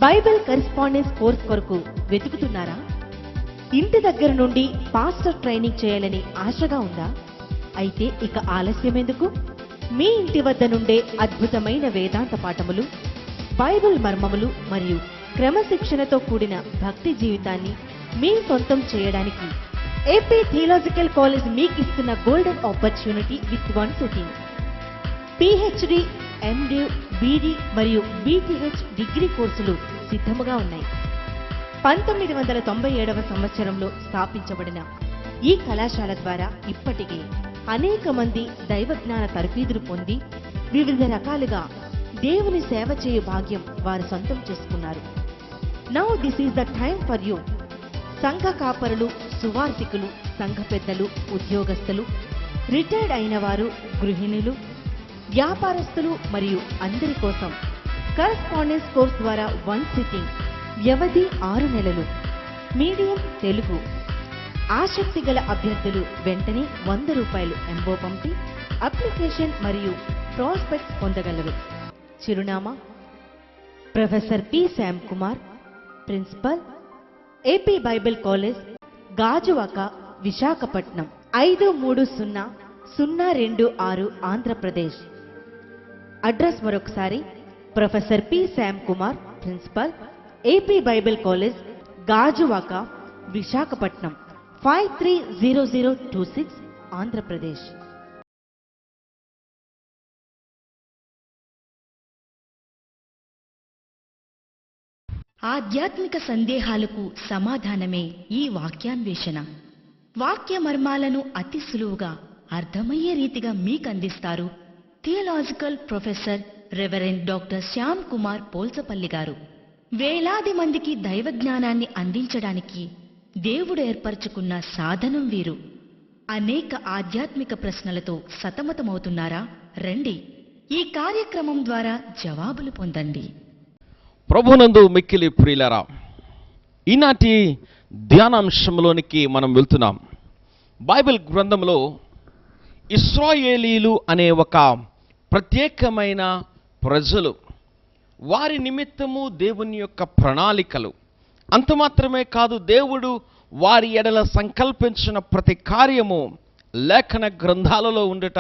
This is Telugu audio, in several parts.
బైబిల్ కరెస్పాండెన్స్ కోర్స్ కొరకు వెతుకుతున్నారా? ఇంటి దగ్గర నుండి పాస్టర్ ట్రైనింగ్ చేయాలని ఆశగా ఉందా? అయితే ఇక ఆలస్యం ఎందుకు? మీ ఇంటి వద్ద నుండే అద్భుతమైన వేదాంత పాఠములు, బైబిల్ మర్మములు మరియు క్రమశిక్షణతో కూడిన భక్తి జీవితాన్ని మీ సొంతం చేయడానికి ఏపీ థియలాజికల్ కాలేజ్ మీకిస్తున్న golden opportunity with one sitting. PhD, MD, BD మరియు బీటీహెచ్ డిగ్రీ కోర్సులు సిద్ధముగా ఉన్నాయి. 1997వ సంవత్సరంలో స్థాపించబడిన ఈ కళాశాల ద్వారా ఇప్పటికే అనేక మంది దైవజ్ఞాన తరఫీదులు పొంది వివిధ రకాలుగా దేవుని సేవ చేయు భాగ్యం వారు సొంతం చేసుకున్నారు. Now this is the time for you. సంఘ కాపరులు, సువార్థికులు, సంఘ పెద్దలు, ఉద్యోగస్తులు, రిటైర్డ్ అయిన వారు, గృహిణులు, వ్యాపారస్తులు మరియు అందరి కోసం కరెస్పాండెన్స్ కోర్స్ ద్వారా వన్ సిట్టింగ్, వ్యవధి 6 నెలలు, మీడియం తెలుగు. ఆసక్తి గల అభ్యర్థులు వెంటనే ₹100 ఎంబో పంపి అప్లికేషన్ మరియు ప్రాస్పెక్ట్స్ పొందగలరు. చిరునామా: professor P. Shyam Kumar, principal, AP Bible college, Gajuwaka, Visakhapatnam 530026 Andhra Pradesh. Address మరొకసారి: professor P. Shyam Kumar, principal, AP Bible college, Gajuwaka, Visakhapatnam 530026 Andhra Pradesh. ఆధ్యాత్మిక సందేహాలకు సమాధానమే ఈ వాక్యాన్వేషణ. వాక్య మర్మాలను అతి సులువుగా అర్థమయ్యే రీతిగా మీకందిస్తారు theological professor reverend doctor Shyam Kumar Polsapalli గారు. వేలాది మందికి దైవ జ్ఞానాన్ని అందించడానికి దేవుడు ఏర్పరచుకున్న సాధనం వీరు. అనేక ఆధ్యాత్మిక ప్రశ్నలతో సతమతమవుతున్నారా? రండి, ఈ కార్యక్రమం ద్వారా జవాబులు పొందండి. ప్రభునందు మిక్కిలి ప్రియులారా, ఈనాటి ధ్యానాంశంలోనికి మనం వెళ్తున్నాం. బైబిల్ గ్రంథంలో ఇశ్రాయేలీలు అనే ఒక ప్రత్యేకమైన ప్రజలు, వారి నిమిత్తము దేవుని యొక్క ప్రణాళికలు, అంత మాత్రమే కాదు, దేవుడు వారి ఎడల సంకల్పించిన ప్రతి కార్యము లేఖన గ్రంథాలలో ఉండుట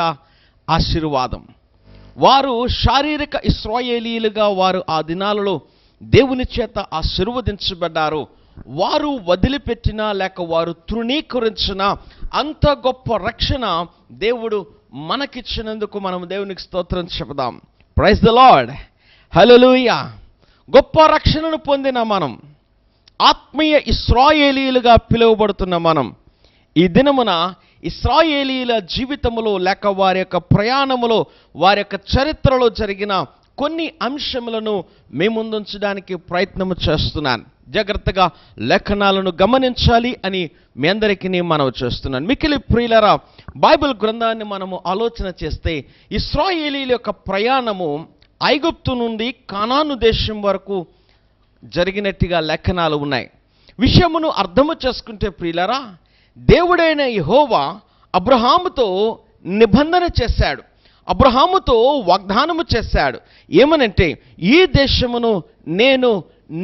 ఆశీర్వాదం. వారు శారీరక ఇశ్రాయేలీలుగా వారు ఆ దినాలలో దేవుని చేత ఆశీర్వదించబడ్డారు. వారు వదిలిపెట్టిన లేక వారు తృణీకరించిన అంత గొప్ప రక్షణ దేవుడు మనకిచ్చినందుకు మనం దేవునికి స్తోత్రం చెబుదాం. ప్రైజ్ ద లార్డ్, హల్లెలూయా. గొప్ప రక్షణను పొందిన మనం, ఆత్మీయ ఇశ్రాయేలీలుగా పిలువబడుతున్న మనం, ఈ దినమున ఇశ్రాయేలీల జీవితములో లేక వారి యొక్క ప్రయాణములో, వారి యొక్క చరిత్రలో జరిగిన కొన్ని అంశములను మీ ముందుంచడానికి ప్రయత్నము చేస్తున్నాను. జాగ్రత్తగా లేఖనాలను గమనించాలి అని మీ అందరికీ మనవి చేస్తున్నాను. మిక్కిలి ప్రియులారా, బైబిల్ గ్రంథాన్ని మనము ఆలోచన చేస్తే ఇశ్రాయేలీల యొక్క ప్రయాణము ఐగుప్తు నుండి కానాను దేశం వరకు జరిగినట్టుగా లేఖనాలు ఉన్నాయి. విషయమును అర్థము చేసుకుంటే ప్రియులారా, దేవుడైన యెహోవా అబ్రహాముతో నిబంధన చేశాడు, అబ్రహాముతో వాగ్దానము చేశాడు. ఏమనంటే, ఈ దేశమును నేను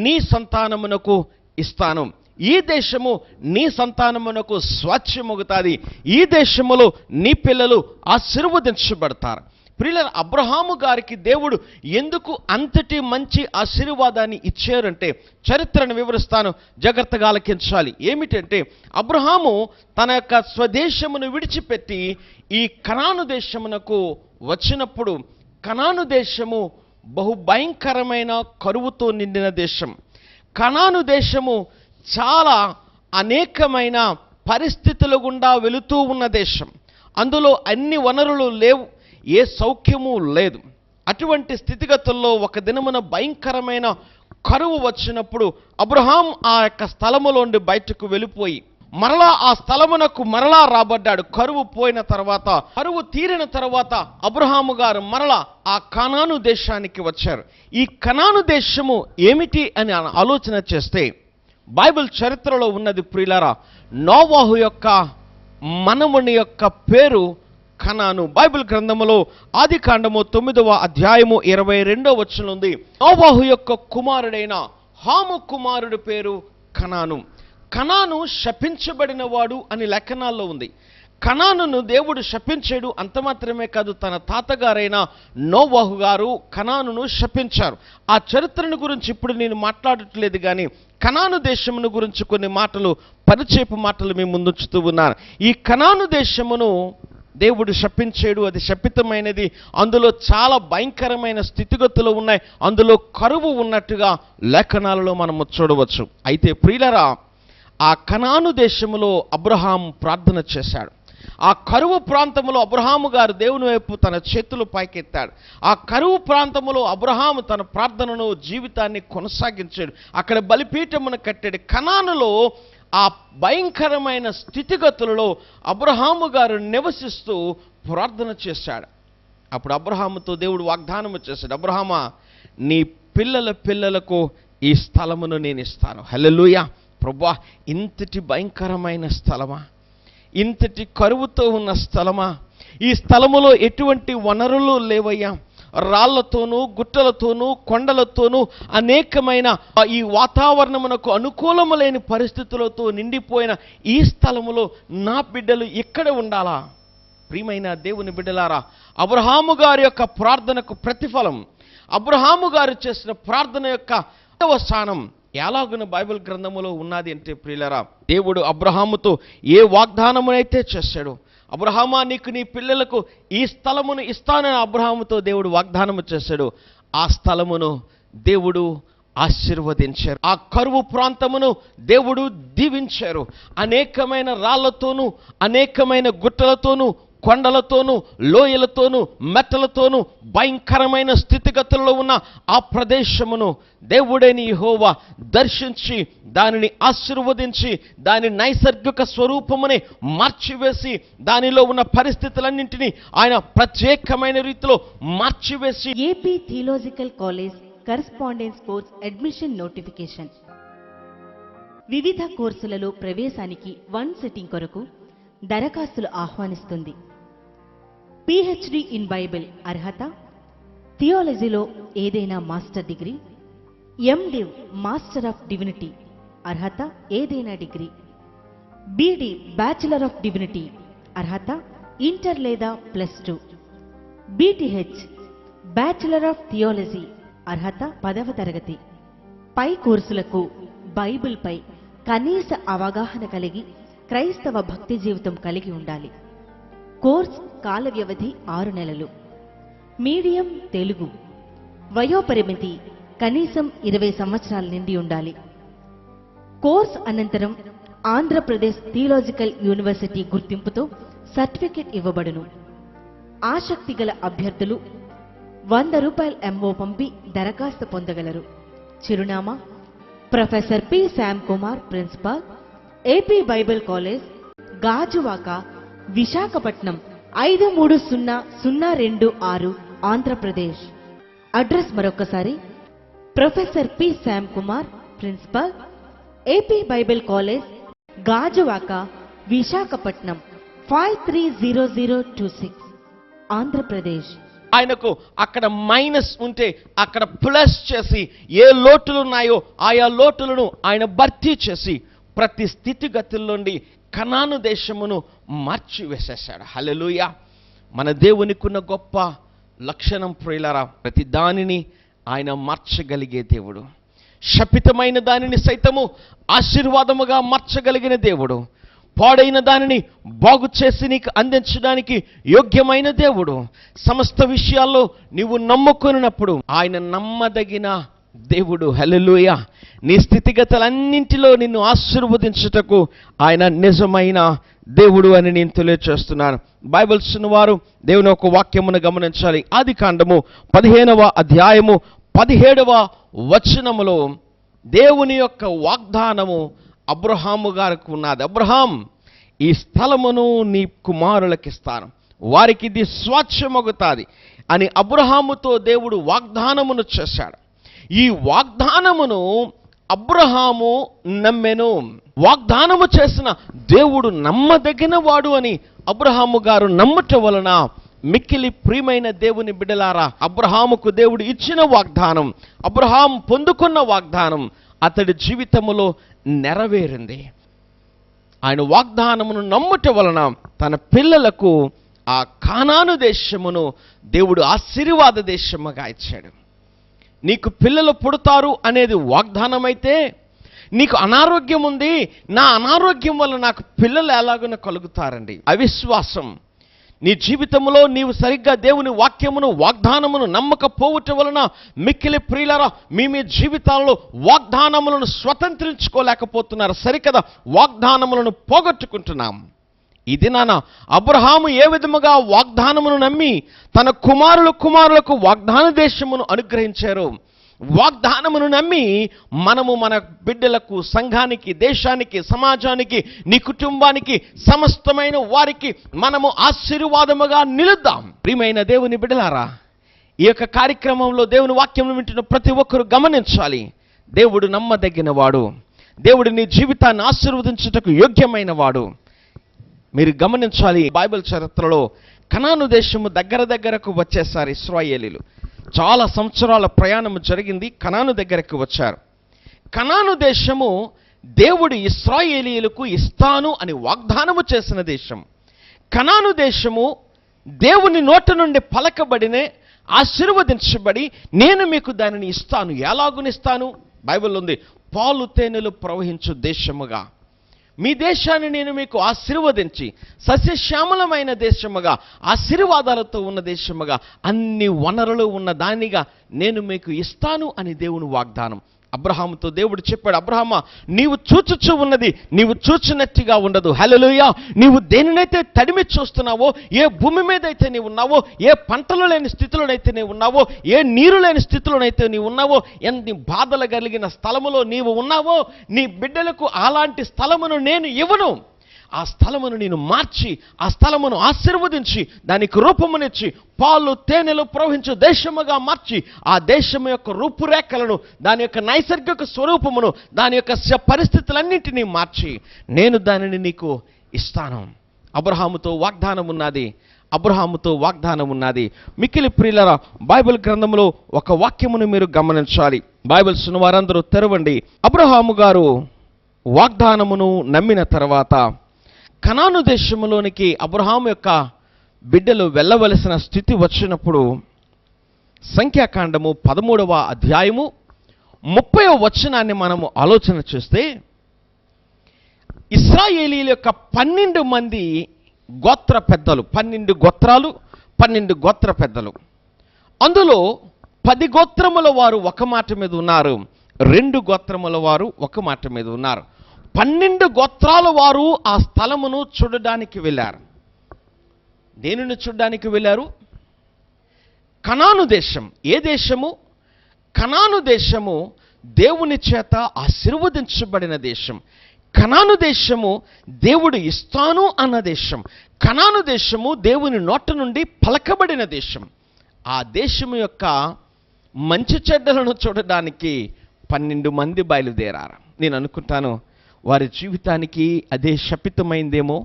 నీ సంతానమునకు ఇస్తాను, ఈ దేశము నీ సంతానమునకు స్వాస్థ్యమగుతాది, ఈ దేశములో నీ పిల్లలు ఆశీర్వదించబడతారు. ప్రియులారా, అబ్రహాము గారికి దేవుడు ఎందుకు అంతటి మంచి ఆశీర్వాదాన్ని ఇచ్చారంటే చరిత్రను వివరిస్తాను, జాగ్రత్తగా ఆలకించాలి. ఏమిటంటే, అబ్రహాము తన యొక్క స్వదేశమును విడిచిపెట్టి ఈ కనాను దేశమునకు వచ్చినప్పుడు, కనాను దేశము బహు భయంకరమైన కరువుతో నిండిన దేశం. కనాను దేశము చాలా అనేకమైన పరిస్థితుల గుండా వెళుతూ ఉన్న దేశం. అందులో అన్ని వనరులు లేవు, ఏ సౌఖ్యము లేదు. అటువంటి స్థితిగతుల్లో ఒక దినమున భయంకరమైన కరువు వచ్చినప్పుడు అబ్రహాం ఆ యొక్క స్థలములోండి బయటకు వెళ్ళిపోయి మరలా ఆ స్థలమునకు మరలా రాబడ్డాడు. కరువు పోయిన తర్వాత, కరువు తీరిన తర్వాత అబ్రహాము గారు మరలా ఆ కనాను దేశానికి వచ్చారు. ఈ కనాను దేశము ఏమిటి అని ఆలోచన చేస్తే బైబిల్ చరిత్రలో ఉన్నది ప్రియులారా, నోవాహు యొక్క మనముని యొక్క పేరు కనాను. బైబిల్ గ్రంథములో ఆదికాండము 9వ అధ్యాయము 22వ వచనం ఉంది. నోవాహు యొక్క కుమారుడైన హాము కుమారుడి పేరు కనాను. కనాను శపించబడినవాడు అని లేఖనాల్లో ఉంది. కనానును దేవుడు శపించాడు. అంత మాత్రమే కాదు, తన తాతగారైన నోవహు గారు కనానును శపించారు. ఆ చరిత్రను గురించి ఇప్పుడు నేను మాట్లాడట్లేదు, కానీ కనాను దేశమును గురించి కొన్ని మాటలు, పరిచయపు మాటలు మీ ముందుంచుతూ ఉన్నాను. ఈ కనాను దేశమును దేవుడు శపించాడు. అది శపితమైనది. అందులో చాలా భయంకరమైన స్థితిగతులు ఉన్నాయి. అందులో కరువు ఉన్నట్టుగా లేఖనాలలో మనము చూడవచ్చు. అయితే ప్రియులరా, ఆ కనాను దేశములో అబ్రహాము ప్రార్థన చేశాడు. ఆ కరువు ప్రాంతములో అబ్రహాము గారు దేవుని వైపు తన చేతులు పైకెత్తాడు. ఆ కరువు ప్రాంతములో అబ్రహాము తన ప్రార్థనను, జీవితాన్ని కొనసాగించాడు. అక్కడ బలిపీఠమును కట్టాడు. కనానులో ఆ భయంకరమైన స్థితిగతులలో అబ్రహాము గారు నివసిస్తూ ప్రార్థన చేశాడు. అప్పుడు అబ్రహాముతో దేవుడు వాగ్దానము చేశాడు, అబ్రహామా, నీ పిల్లల పిల్లలకు ఈ స్థలమును నేను ఇస్తాను. హల్లెలూయా. ప్రభువా, ఇంతటి భయంకరమైన స్థలమా, ఇంతటి కరువుతో ఉన్న స్థలమా, ఈ స్థలములో ఎటువంటి వనరులు లేవయ్యా, రాళ్లతోనూ గుట్టలతోనూ కొండలతోనూ అనేకమైన ఈ వాతావరణమునకు అనుకూలము లేని పరిస్థితులతో నిండిపోయిన ఈ స్థలములో నా బిడ్డలు ఎక్కడ ఉండాలా? ప్రియమైన దేవుని బిడ్డలారా, అబ్రహాము గారి యొక్క ప్రార్థనకు ప్రతిఫలం, అబ్రహాము గారు చేసిన ప్రార్థన యొక్క అవసానం ఎలాగున బైబిల్ గ్రంథములో ఉన్నది అంటే ప్రియులారా, దేవుడు అబ్రహాముతో ఏ వాగ్దానమునైతే చేశాడో, అబ్రహామా, నీకు నీ పిల్లలకు ఈ స్థలమును ఇస్తానని అబ్రహాముతో దేవుడు వాగ్దానము చేశాడు. ఆ స్థలమును దేవుడు ఆశీర్వదించారు. ఆ కరువు ప్రాంతమును దేవుడు దీవించారు. అనేకమైన రాళ్లతోనూ, అనేకమైన గుట్టలతోనూ, కొండలతోనూ, లోయలతోనూ, మెట్టలతోనూ భయంకరమైన స్థితిగతుల్లో ఉన్న ఆ ప్రదేశమును దేవుడైన యెహోవా దర్శించి దానిని ఆశీర్వదించి దాని నైసర్గిక స్వరూపముని మార్చివేసి దానిలో ఉన్న పరిస్థితులన్నింటినీ ఆయన ప్రత్యేకమైన రీతిలో మార్చివేసి AP theological college correspondence course admission notification. వివిధ కోర్సులలో ప్రవేశానికి 1 సిట్టింగ్ కొరకు దరఖాస్తులు ఆహ్వానిస్తుంది. పిహెచ్డి ఇన్ బైబిల్ అర్హత, థియాలజీలో ఏదైనా master degree, MDiv master of divinity అర్హత ఏదైనా degree, BD bachelor of divinity అర్హత ఇంటర్ లేదా +2, బీటీహెచ్ బ్యాచిలర్ ఆఫ్ థియాలజీ అర్హత 10వ తరగతి. పై కోర్సులకు బైబిల్పై కనీస అవగాహన కలిగి క్రైస్తవ భక్తి జీవితం కలిగి ఉండాలి. కోర్స్ కాల వ్యవధి 6 నెలలు. మీడియం తెలుగు. వయోపరిమితి కనీసం 20 సంవత్సరాల నిండి ఉండాలి. కోర్స్ అనంతరం ఆంధ్రప్రదేశ్ థియోలాజికల్ యూనివర్సిటీ గుర్తింపుతో సర్టిఫికెట్ ఇవ్వబడును. ఆసక్తి గల అభ్యర్థులు ₹100 ఎంఓ పంపి దరఖాస్తు పొందగలరు. చిరునామా: professor P Shyam Kumar, principal, AP Bible college, Gajuwaka, Visakhapatnam 530026, Andhra Pradesh. Address మరొకసారి: professor P Shyam Kumar, principal, AP Bible college, Gajuwaka, Visakhapatnam 530026, Andhra Pradesh. ఆయనకు అక్కడ మైనస్ ఉంటే అక్కడ ప్లస్ చేసి ఏ లోటులు ఉన్నాయో ఆయా లోటులను ఆయన భర్తీ చేసి ప్రతి స్థితిగతుల్లోండి కనాను దేశమును మార్చి వేసేశాడు. హల్లెలూయా. మన దేవునికున్న గొప్ప లక్షణం ప్రియులారా, ప్రతి దానిని ఆయన మార్చగలిగే దేవుడు. శపితమైన దానిని సైతము ఆశీర్వాదముగా మార్చగలిగిన దేవుడు. పాడైన దానిని బాగు చేసి నీకు అందించడానికి యోగ్యమైన దేవుడు. సమస్త విషయాల్లో నీవు నమ్ముకున్నప్పుడు ఆయన నమ్మదగిన దేవుడు. హల్లెలూయా. నీ స్థితిగతులన్నింటిలో నిన్ను ఆశీర్వదించుటకు ఆయన నిజమైన దేవుడు అని నేను తెలియచేస్తున్నాను. బైబిల్స్ వారు దేవుని ఒక వాక్యమును గమనించాలి. ఆదికాండము 15వ అధ్యాయము 17వ వచనములో దేవుని యొక్క వాగ్దానము అబ్రహాము గారికి ఉన్నది. అబ్రహాం, ఈ స్థలమును నీ కుమారులకు ఇస్తాను, వారికి ఇది స్వాచ్ఛమగుతాది అని అబ్రహాముతో దేవుడు వాగ్దానమును చేశాడు. ఈ వాగ్దానమును అబ్రహాము నమ్మెను. వాగ్దానము చేసిన దేవుడు నమ్మదగిన వాడు అని అబ్రహాము గారు నమ్ముట వలన మిక్కిలి ప్రియమైన దేవుని బిడ్డలారా, అబ్రహాముకు దేవుడు ఇచ్చిన వాగ్దానం, అబ్రహాం పొందుకున్న వాగ్దానం అతడి జీవితములో నెరవేరింది. ఆయన వాగ్దానమును నమ్ముట వలన తన పిల్లలకు ఆ కానాను దేశమును దేవుడు ఆశీర్వాద దేశముగా ఇచ్చాడు. నీకు పిల్లలు పుడతారు అనేది వాగ్దానమైతే, నీకు అనారోగ్యం ఉంది, నా అనారోగ్యం వల్ల నాకు పిల్లలు ఎలాగో కలుగుతారండి, అవిశ్వాసం. నీ జీవితంలో నీవు సరిగ్గా దేవుని వాక్యమును వాగ్దానమును నమ్మకపోవటం వలన మిక్కిలి ప్రియులారా మీ జీవితాల్లో వాగ్దానములను స్వతంత్రించుకోలేకపోతున్నారు. సరికదా, వాగ్దానములను పోగొట్టుకుంటున్నాం. ఇది నాన్న అబ్రహాము ఏ విధముగా వాగ్దానమును నమ్మి తన కుమారులకు వాగ్దాన దేశమును అనుగ్రహించారు. వాగ్దానమును నమ్మి మనము మన బిడ్డలకు, సంఘానికి, దేశానికి, సమాజానికి, నీ కుటుంబానికి, సమస్తమైన వారికి మనము ఆశీర్వాదముగా నిలుద్దాం. ప్రియమైన దేవుని బిడ్డలారా, ఈ యొక్క కార్యక్రమంలో దేవుని వాక్యం వింటున్న ప్రతి ఒక్కరూ గమనించాలి. దేవుడు నమ్మదగిన వాడు. దేవుడు నీ జీవితాన్ని ఆశీర్వదించుటకు యోగ్యమైన వాడు. మీరు గమనించాలి, బైబిల్ చరిత్రలో కనాను దేశము దగ్గరకు వచ్చేసారు ఇశ్రాయేలీలు. చాలా సంవత్సరాల ప్రయాణం జరిగింది, కనాను దగ్గరకు వచ్చారు. కనాను దేశము దేవుడు ఇశ్రాయేలీయులకు ఇస్తాను అని వాగ్దానము చేసిన దేశం. కనాను దేశము దేవుని నోట నుండి పలకబడినే ఆశీర్వదించబడి, నేను మీకు దానిని ఇస్తాను. ఎలాగునిస్తాను? బైబిల్లో ఉంది, పాలు తేనెలు ప్రవహించు దేశముగా మీ దేశాన్ని నేను మీకు ఆశీర్వదించి సస్యశ్యామలమైన దేశముగా, ఆశీర్వాదాలతో ఉన్న దేశముగా, అన్ని వనరులు ఉన్న దానిగా నేను మీకు ఇస్తాను అని దేవుని వాగ్దానం. అబ్రహాముతో దేవుడు చెప్పాడు, అబ్రహామా, నీవు చూచుచూ ఉన్నది నీవు చూచినట్టుగా ఉండదు. హల్లెలూయా. నీవు దేనినైతే తడిమి చూస్తున్నావో, ఏ భూమి మీద అయితే నీవు ఉన్నావో, ఏ పంటలు లేని స్థితిలోనైతే నీవు ఉన్నావో, ఏ నీరు లేని స్థితిలోనైతే నీవు ఉన్నావో, ఎన్ని బాధలు కలిగిన స్థలములో నీవు ఉన్నావో, నీ బిడ్డలకు అలాంటి స్థలమును నేను ఇవ్వను. ఆ స్థలమును నేను మార్చి, ఆ స్థలమును ఆశీర్వదించి, దానికి రూపమునిచ్చి, పాలు తేనెలు ప్రవహించు దేశముగా మార్చి, ఆ దేశము యొక్క రూపురేఖలను, దాని యొక్క నైసర్గిక స్వరూపమును, దాని యొక్క పరిస్థితులన్నింటినీ మార్చి నేను దానిని నీకు ఇస్తాను. అబ్రహాముతో వాగ్దానం ఉన్నది. మిక్కిలి ప్రియులారా, బైబిల్ గ్రంథంలో ఒక వాక్యమును మీరు గమనించాలి. బైబిల్స్ వారందరూ తెరవండి. అబ్రహాము గారు వాగ్దానమును నమ్మిన తర్వాత కనాను దేశములోనికి అబ్రహాము యొక్క బిడ్డలు వెళ్ళవలసిన స్థితి వచ్చినప్పుడు, సంఖ్యాకాండము 13వ అధ్యాయము 30వ వచనాన్ని మనము ఆలోచన చేస్తే, ఇశ్రాయేలీయుల యొక్క 12 మంది గోత్ర పెద్దలు, 12 గోత్రాలు, 12 గోత్ర పెద్దలు, అందులో 10 గోత్రముల వారు ఒక మాట మీద ఉన్నారు, 2 గోత్రముల వారు ఒక మాట మీద ఉన్నారు. 12 గోత్రాల వారు ఆ స్థలమును చూడడానికి వెళ్ళారు. దేనిని చూడడానికి వెళ్ళారు? కనాను దేశం. ఏ దేశము? కనాను దేశము దేవుని చేత ఆశీర్వదించబడిన దేశం. కనాను దేశము దేవుడు ఇస్తాను అన్న దేశం. కనాను దేశము దేవుని నోట నుండి పలకబడిన దేశం. ఆ దేశము యొక్క మంచి చెడ్డలను చూడడానికి 12 మంది బయలుదేరారు. నేను అనుకుంటాను, వారి జీవితానికి అదే శపితమైందేమో.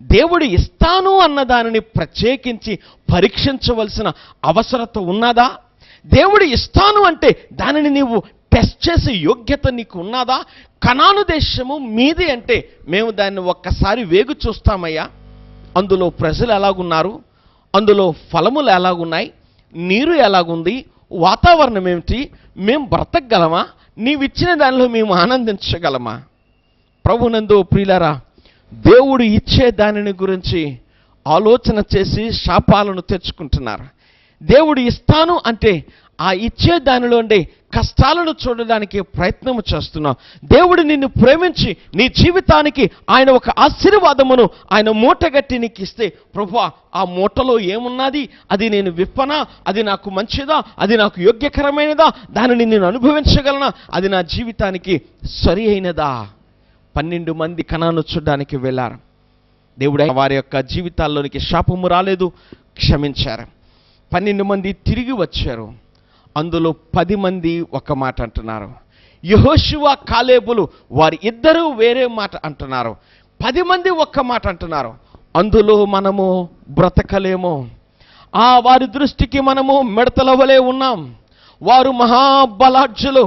దేవుడు ఇస్తాను అన్న దానిని ప్రత్యేకించి పరీక్షించవలసిన అవసరత ఉన్నదా? దేవుడు ఇస్తాను అంటే దానిని నీవు టెస్ట్ చేసే యోగ్యత నీకు ఉన్నదా? కనాను దేశము మీది అంటే మేము దాన్ని ఒక్కసారి వేగు చూస్తామయ్యా. అందులో ప్రజలు ఎలాగున్నారు, అందులో ఫలములు ఎలాగున్నాయి, నీరు ఎలాగుంది, వాతావరణం ఏమిటి, మేము బ్రతకగలమా, నీవిచ్చిన దానిలో మేము ఆనందించగలమా? ప్రభునందు ప్రియులారా, దేవుడు ఇచ్చే దానిని గురించి ఆలోచన చేసి శాపాలను తెచ్చుకుంటున్నారు. దేవుడు ఇస్తాను అంటే ఆ ఇచ్చే దానిలో ఉండే కష్టాలను చూడడానికి ప్రయత్నం చేస్తున్నావు. దేవుడు నిన్ను ప్రేమించి నీ జీవితానికి ఆయన ఒక ఆశీర్వాదమును ఆయన మూటగట్టి నీకు ఇస్తే, ప్రభువా ఆ మూటలో ఏమున్నది, అది నేను విప్పనా, అది నాకు మంచిదా, అది నాకు యోగ్యకరమైనదా, దానిని నేను అనుభవించగలనా, అది నా జీవితానికి సరి అయినదా? 12 మంది కనాను చూడడానికి వెళ్ళారు. దేవుడు వారి యొక్క జీవితాల్లోనికి శాపము రాలేదు, క్షమించారు. 12 మంది తిరిగి వచ్చారు. అందులో 10 మంది ఒక మాట అంటున్నారు. యెహోషువ, కాలేబులు వారి ఇద్దరు వేరే మాట అంటున్నారు. 10 మంది ఒక్క మాట అంటున్నారు. అందులో మనము బ్రతకలేము. వారి దృష్టికి మనము మిడతల వలె ఉన్నాం. వారు మహాబలాఢ్యులు,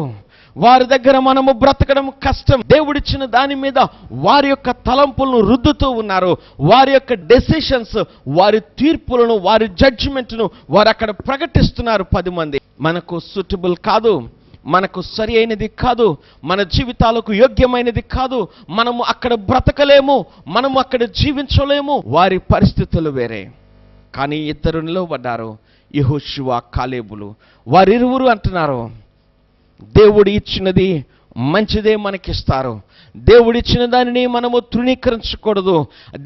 వారి దగ్గర మనము బ్రతకడం కష్టం. దేవుడిచ్చిన దాని మీద వారి యొక్క తలంపులను రుద్దుతూ ఉన్నారు. వారి యొక్క డెసిషన్స్, వారి తీర్పులను, వారి జడ్జిమెంట్ను వారు అక్కడ ప్రకటిస్తున్నారు 10 మంది. మనకు సూటబుల్ కాదు, మనకు సరి అయినది కాదు, మన జీవితాలకు యోగ్యమైనది కాదు, మనము అక్కడ బ్రతకలేము, మనము అక్కడ జీవించలేము. వారి పరిస్థితులు వేరే. కానీ ఇద్దరు నిలవబడ్డారు, యెహోషువ, కాలేబులు. వారిరువురు అంటున్నారు, దేవుడు ఇచ్చినది మంచిదే మనకిస్తారు. దేవుడిచ్చిన దానిని మనము తృణీకరించకూడదు.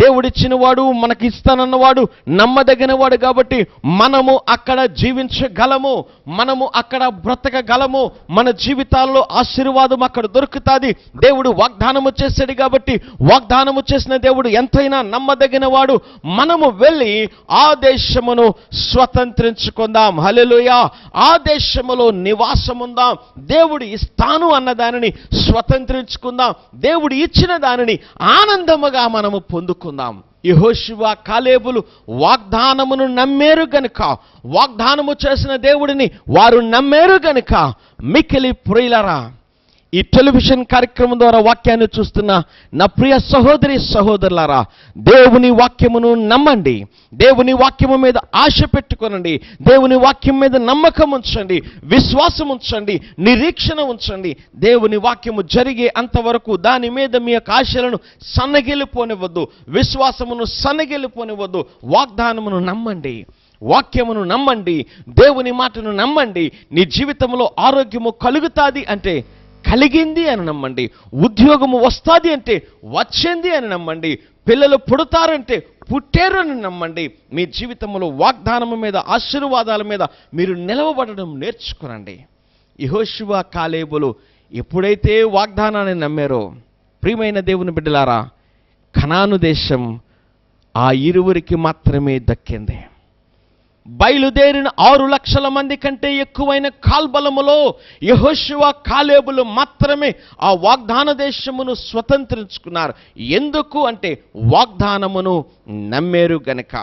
దేవుడిచ్చిన వాడు మనకి ఇస్తానన్నవాడు నమ్మదగిన వాడు కాబట్టి మనము అక్కడ జీవించగలము, మనము అక్కడ బ్రతకగలము, మన జీవితాల్లో ఆశీర్వాదం అక్కడ దొరుకుతుంది. దేవుడు వాగ్దానము చేశాడు కాబట్టి, వాగ్దానము చేసిన దేవుడు ఎంతైనా నమ్మదగిన వాడు. మనము వెళ్ళి ఆ దేశమును స్వతంత్రించుకుందాం. హల్లెలూయా. ఆ దేశములో నివాసముందాం. దేవుడు ఇస్తాను అన్న దానిని స్వతంత్రించుకుందాం. దేవుడు ఇచ్చిన దానిని ఆనందముగా మనము పొందుకుందాం. యెహోషువ, కాలేబులు వాగ్దానమును నమ్మేరు గనుక, వాగ్దానము చేసిన దేవుడిని వారు నమ్మేరు గనుక, మిక్కిలి ప్రియులారా, ఈ టెలివిజన్ కార్యక్రమం ద్వారా వాక్యాన్ని చూస్తున్న నా ప్రియ సహోదరి సహోదరులారా, దేవుని వాక్యమును నమ్మండి. దేవుని వాక్యము మీద ఆశ పెట్టుకొనండి. దేవుని వాక్యం మీద నమ్మకం ఉంచండి, విశ్వాసం ఉంచండి, నిరీక్షణ ఉంచండి. దేవుని వాక్యము జరిగే అంతవరకు దాని మీద మీ యొక్క ఆశలను సన్నగిల్లిపోనివ్వద్దు, విశ్వాసమును సన్నగిల్లిపోనివ్వద్దు. వాగ్దానమును నమ్మండి, వాక్యమును నమ్మండి, దేవుని మాటను నమ్మండి. నీ జీవితంలో ఆరోగ్యము కలుగుతాది అంటే కలిగింది అని నమ్మండి. ఉద్యోగము వస్తుంది అంటే వచ్చింది అని నమ్మండి. పిల్లలు పుడతారంటే పుట్టారు అని నమ్మండి. మీ జీవితంలో వాగ్దానము మీద, ఆశీర్వాదాల మీద మీరు నిలవబడడం నేర్చుకోనండి. యెహోషువ, కాలేబులు ఎప్పుడైతే వాగ్దానాన్ని నమ్మారో, ప్రియమైన దేవుని బిడ్డలారా, కనాను దేశం ఆ ఇరువురికి మాత్రమే దక్కింది. బయలుదేరిన 6 లక్షల మంది కంటే ఎక్కువైన కాల్బలములో యెహోషువ, కాలేబులు మాత్రమే ఆ వాగ్దాన దేశమును స్వతంత్రించుకున్నారు. ఎందుకు అంటే వాగ్దానమును నమ్మేరు గనక,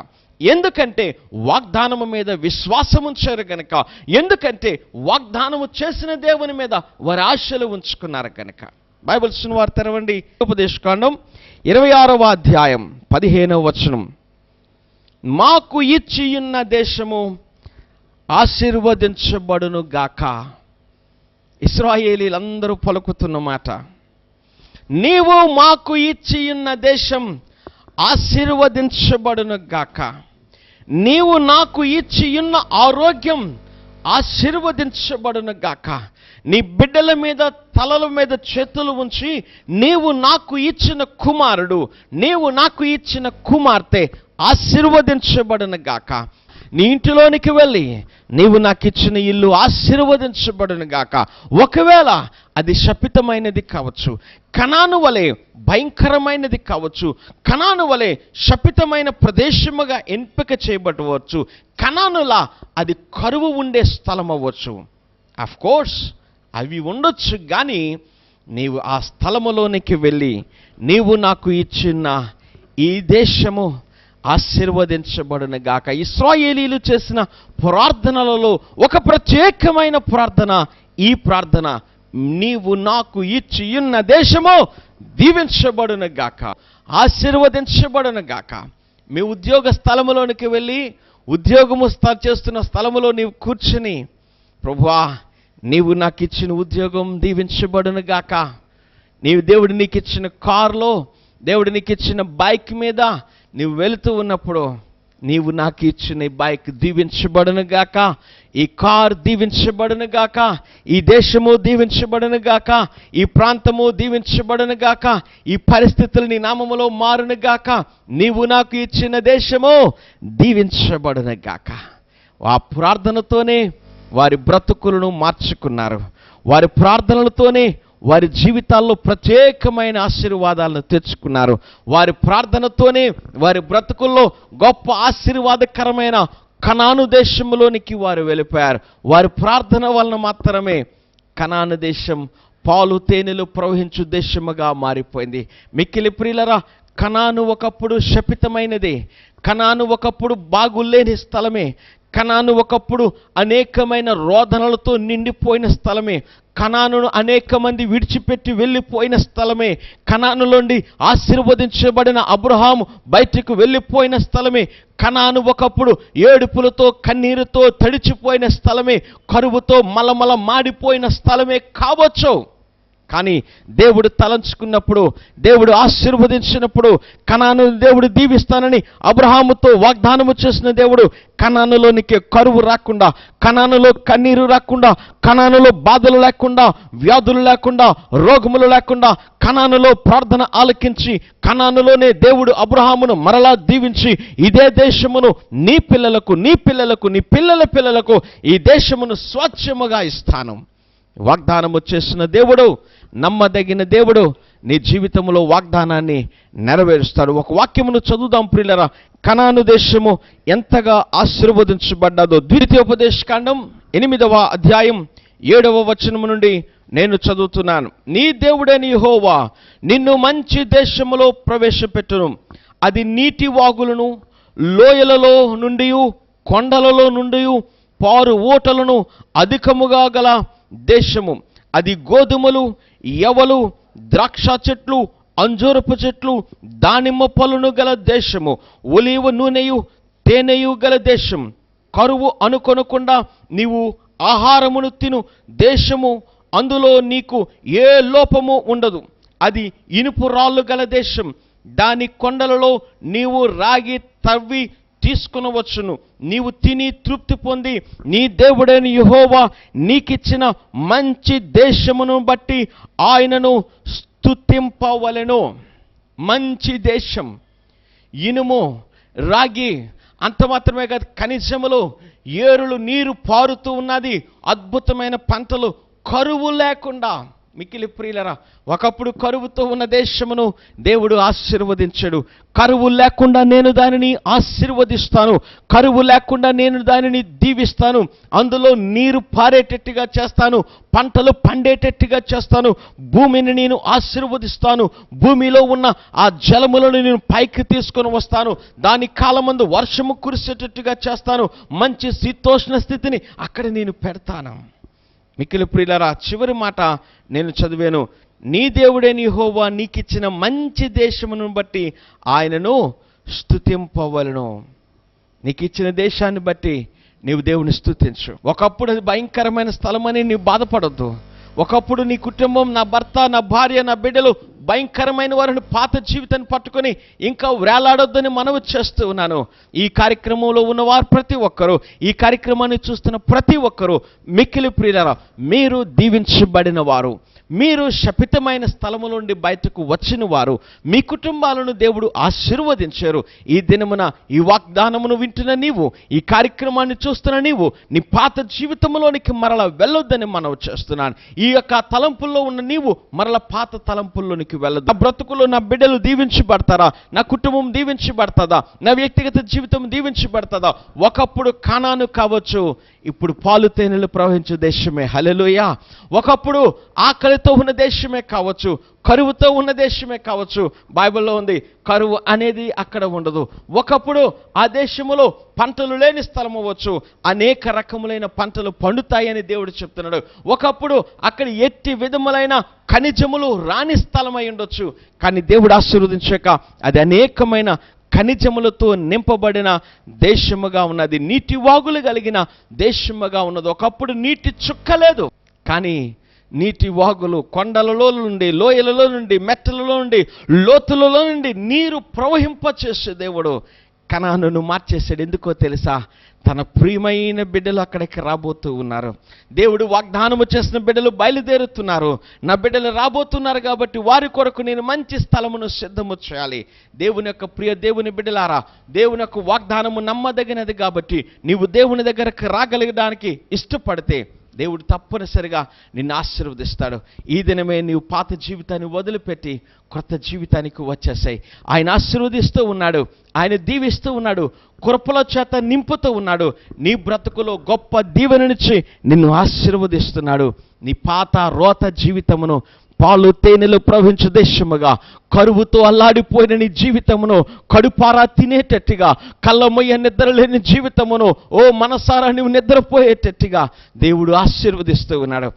ఎందుకంటే వాగ్దానము మీద విశ్వాసం ఉంచారు గనక, ఎందుకంటే వాగ్దానము చేసిన దేవుని మీద వారి ఆశలు ఉంచుకున్నారు గనక. బైబిల్ వారు తెరవండి, ఉపదేశకాండం 26వ అధ్యాయం 15వ వచనం. మాకు ఇచ్చియున్న దేశము ఆశీర్వదించబడును గాక. ఇశ్రాయేలీలందరూ పలుకుతున్న మాట. నీవు మాకు ఇచ్చియున్న దేశం ఆశీర్వదించబడును గాక. నీవు నాకు ఇచ్చియున్న ఆరోగ్యం ఆశీర్వదించబడును గాక. నీ బిడ్డల మీద, తలల మీద చేతులు ఉంచి, నీవు నాకు ఇచ్చిన కుమారుడు, నీవు నాకు ఇచ్చిన కుమార్తె ఆశీర్వదించబడును గాక. నీ ఇంటిలోనికి వెళ్ళి, నీవు నాకు ఇచ్చిన ఇల్లు ఆశీర్వదించబడును గాక. ఒకవేళ అది శపితమైనది కావచ్చు, కనాను వలె భయంకరమైనది కావచ్చు, కనాను వలె శపితమైన ప్రదేశముగా ఎంపిక చేయబడవచ్చు, కనానులా అది కరువు ఉండే స్థలం అవ్వచ్చు. ఆఫ్ కోర్స్ అవి ఉండొచ్చు, కానీ నీవు ఆ స్థలములోనికి వెళ్ళి, నీవు నాకు ఇచ్చిన ఈ దేశము ఆశీర్వదించబడును గాక. ఇశ్రాయేలీలు చేసిన ప్రార్థనలలో ఒక ప్రత్యేకమైన ప్రార్థన ఈ ప్రార్థన. నీవు నాకు ఇచ్చియున్న దేశము దీవించబడును గాక, ఆశీర్వదించబడును గాక. మీ ఉద్యోగ స్థలములోనికి వెళ్ళి, ఉద్యోగము చేస్తున్న స్థలములో నీవు కూర్చుని, ప్రభువా, నీవు నాకు ఇచ్చిన ఉద్యోగం దీవించబడును గాక. దేవుడు నీకు ఇచ్చిన కారులో, దేవుడు నీకు ఇచ్చిన బైక్ మీద నీవు వెళుతూ ఉన్నప్పుడు, నీవు నాకు ఇచ్చిన ఈ బైక్ దీవించబడును గాక, ఈ కార్ దీవించబడును గాక, ఈ దేశము దీవించబడును గాక, ఈ ప్రాంతము దీవించబడును గాక, ఈ పరిస్థితులు నీ నామములో మారును గాక, నీవు నాకు ఇచ్చిన దేశము దీవించబడును గాక. ఆ ప్రార్థనతోనే వారి బ్రతుకులను మార్చుకున్నారు. వారి ప్రార్థనలతోనే వారి జీవితాల్లో ప్రత్యేకమైన ఆశీర్వాదాలను తెచ్చుకున్నారు. వారి ప్రార్థనతోనే వారి బ్రతుకుల్లో గొప్ప ఆశీర్వాదకరమైన కనాను దేశంలోనికి వారు వెళ్ళిపోయారు. వారి ప్రార్థన వలన మాత్రమే కనాను దేశం పాలు తేనెలు ప్రవహించు దేశముగా మారిపోయింది. మిక్కిలి ప్రియులరా, కనాను ఒకప్పుడు శపితమైనది, కనాను ఒకప్పుడు బాగులేని స్థలమే, కనాను ఒకప్పుడు అనేకమైన రోదనలతో నిండిపోయిన స్థలమే. కనానును అనేక మంది విడిచిపెట్టి వెళ్ళిపోయిన స్థలమే. కనానులోండి ఆశీర్వదించబడిన అబ్రహాము బయటకు వెళ్ళిపోయిన స్థలమే. కనాను ఒకప్పుడు ఏడుపులతో కన్నీరుతో తడిచిపోయిన స్థలమే. కరువుతో మలమల మాడిపోయిన స్థలమే కావచ్చు. కానీ దేవుడు తలంచుకున్నప్పుడు, దేవుడు ఆశీర్వదించినప్పుడు, కనాను దేవుడు దీవిస్తానని అబ్రహాముతో వాగ్దానము చేసిన దేవుడు కనానులోనికి కరువు రాకుండా, కనానులో కన్నీరు రాకుండా, కనానులో బాధలు లేకుండా, వ్యాధులు లేకుండా, రోగములు లేకుండా, కనానులో ప్రార్థన ఆలకించి కనానులోనే దేవుడు అబ్రహామును మరలా దీవించి ఇదే దేశమును నీ పిల్లలకు, నీ పిల్లలకు, నీ పిల్లల పిల్లలకు ఈ దేశమును స్వచ్ఛముగా ఇస్తాను వాగ్దానము చేసిన దేవుడు, నమ్మదగిన దేవుడు నీ జీవితంలో వాగ్దానాన్ని నెరవేరుస్తాడు. ఒక వాక్యమును చదువుదాం ప్రియులరా. కనాను దేశము ఎంతగా ఆశీర్వదించబడ్డాదో. ద్వితీయోపదేశకాండం 8వ అధ్యాయం 7వ వచనము నుండి నేను చదువుతున్నాను. నీ దేవుడైన యెహోవా నిన్ను మంచి దేశములో ప్రవేశపెట్టును. అది నీటి వాగులను, లోయలలో నుండి, కొండలలో నుండి పారు ఊటలను అధికముగా గల దేశము. అది గోధుమలు, యవలు, ద్రాక్ష చెట్లు, అంజూరపు చెట్లు, దానిమ్మ పళ్ళను గల దేశము. ఒలీవ నూనెయు తేనెయు గల దేశం. కరువు అనుకొనకుండా నీవు ఆహారమును తిను దేశము. అందులో నీకు ఏ లోపము ఉండదు. అది ఇనుపు రాళ్ళు గల దేశం. దాని కొండలలో నీవు రాగి తవ్వి తీసుకునవచ్చును. నీవు తిని తృప్తి పొంది నీ దేవుడైన యెహోవా నీకిచ్చిన మంచి దేశమును బట్టి ఆయనను స్తుతింపవలెను. మంచి దేశం, ఇనుము, రాగి, అంత మాత్రమే కాదు, ఖనిజములు, ఏరులు, నీరు పారుతూ ఉన్నది, అద్భుతమైన పంటలు, కరువు లేకుండా. మిక్కిలి ప్రియులరా, ఒకప్పుడు కరువుతో ఉన్న దేశమును దేవుడు ఆశీర్వదించాడు. కరువు లేకుండా నేను దానిని ఆశీర్వదిస్తాను. కరువు లేకుండా నేను దానిని దీవిస్తాను. అందులో నీరు పారేటట్టుగా చేస్తాను. పంటలు పండేటట్టుగా చేస్తాను. భూమిని నేను ఆశీర్వదిస్తాను. భూమిలో ఉన్న ఆ జలములను నేను పైకి తీసుకొని వస్తాను. దాని కాలమందు వర్షము కురిసేటట్టుగా చేస్తాను. మంచి శీతోష్ణ స్థితిని అక్కడ నేను పెడతాను. మిక్కిలి ప్రియులారా, చివరి మాట నేను చదివాను. నీ దేవుడైన యెహోవా నీకిచ్చిన మంచి దేశమును బట్టి ఆయనను స్తుతింపవలెను. నీకిచ్చిన దేశాన్ని బట్టి నీవు దేవుని స్తుతించు. ఒకప్పుడు అది భయంకరమైన స్థలమని నీవు బాధపడొద్దు. ఒకప్పుడు నీ కుటుంబం, నా భర్త, నా భార్య, నా బిడ్డలు భయంకరమైన వారిని పాత జీవితాన్ని పట్టుకొని ఇంకా వేలాడొద్దని మనవి చేస్తూ ఉన్నాను. ఈ కార్యక్రమంలో ఉన్నవారు ప్రతి ఒక్కరూ, ఈ కార్యక్రమాన్ని చూస్తున్న ప్రతి ఒక్కరూ మిక్కిలి ప్రియులారా, మీరు దీవించబడిన వారు, మీరు శపితమైన స్థలము నుండి బయటకు వచ్చిన వారు, మీ కుటుంబాలను దేవుడు ఆశీర్వదించారు. ఈ దినమున ఈ వాగ్దానమును వింటున్న నీవు, ఈ కార్యక్రమాన్ని చూస్తున్న నీవు నీ పాత జీవితంలోనికి మరల వెళ్ళొద్దని మనవి చేస్తున్నాను. ఈ యొక్క తలంపుల్లో ఉన్న నీవు మరల పాత తలంపుల్లోనికి వెళ్ళొద్దు. నా బ్రతుకులో నా బిడ్డలు దీవించబడతారా? నా కుటుంబం దీవించబడతాదా? నా వ్యక్తిగత జీవితం దీవించబడతాదా? ఒకప్పుడు కానాను కావచ్చు, ఇప్పుడు పాలు తేనెలు ప్రవహించే దేశమే. హల్లెలూయా. ఒకప్పుడు ఆకలితో ఉన్న దేశమే కావచ్చు, కరువుతో ఉన్న దేశమే కావచ్చు. బైబిల్లో ఉంది, కరువు అనేది అక్కడ ఉండదు. ఒకప్పుడు ఆ దేశములో పంటలు లేని స్థలం అవ్వచ్చు, అనేక రకములైన పంటలు పండుతాయని దేవుడు చెప్తున్నాడు. ఒకప్పుడు అక్కడ ఎట్టి విధములైన ఖనిజములు రాని స్థలం అయి ఉండొచ్చు, కానీ దేవుడు ఆశీర్వదించాక అది అనేకమైన ఖనిజములతో నింపబడిన దేశముగా ఉన్నది. నీటి వాగులు కలిగిన దేశముగా ఉన్నది. ఒకప్పుడు నీటి చుక్కలేదు, కానీ నీటి వాగులు, కొండలలో నుండి, లోయలలో నుండి, మెట్టలలో నుండి, లోతులలో నుండి నీరు ప్రవహింపచేసే దేవుడు కనానును మార్చేశాడు. ఎందుకో తెలుసా? తన ప్రియమైన బిడ్డలు అక్కడికి రాబోతూ ఉన్నారు. దేవుడు వాగ్దానము చేసిన బిడ్డలు బయలుదేరుతున్నారు. నా బిడ్డలు రాబోతున్నారు కాబట్టి వారి కొరకు నేను మంచి స్థలమును సిద్ధము చేయాలి. దేవుని యొక్క ప్రియ దేవుని బిడ్డలారా, దేవుని యొక్క వాగ్దానము నమ్మదగినది కాబట్టి నీవు దేవుని దగ్గరకు రాగలగడానికి ఇష్టపడితే దేవుడు తప్పనిసరిగా నిన్ను ఆశీర్వదిస్తాడు. ఈ దినమే నీవు పాత జీవితాన్ని వదిలిపెట్టి కొత్త జీవితానికి వచ్చేసాయి. ఆయన ఆశీర్వదిస్తూ ఉన్నాడు, ఆయన దీవిస్తూ ఉన్నాడు, కృపల చేత నింపుతూ ఉన్నాడు. నీ బ్రతుకులో గొప్ప దీవెననిచ్చి నిన్ను ఆశీర్వదిస్తున్నాడు. నీ పాత రోత జీవితమును పాలు తేనెలు ప్రవహించు దేశముగా, కరువుతో అల్లాడిపోయిన నీ జీవితమును కడుపారా తినేటట్టుగా, కళ్ళమొయ్య నిద్రలేని జీవితమును ఓ మనసారా నువ్వు నిద్రపోయేటట్టుగా దేవుడు ఆశీర్వదిస్తూ ఉన్నాడు.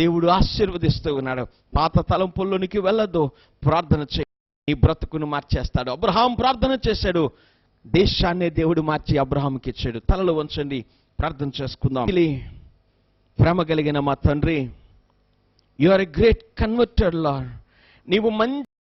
దేవుడు ఆశీర్వదిస్తూ ఉన్నాడు. పాత తలంపుల్లోనికి వెళ్ళొద్దు, ప్రార్థన చేయి, నీ బ్రతుకును మార్చేస్తాడు. అబ్రహాం ప్రార్థన చేశాడు, దేశాన్నే దేవుడు మార్చి అబ్రహాంకి ఇచ్చాడు. తలలు వంచండి, ప్రార్థన చేసుకుందాం. ప్రేమ కలిగిన మా తండ్రి, you are a great converter lord. నీవు మంచి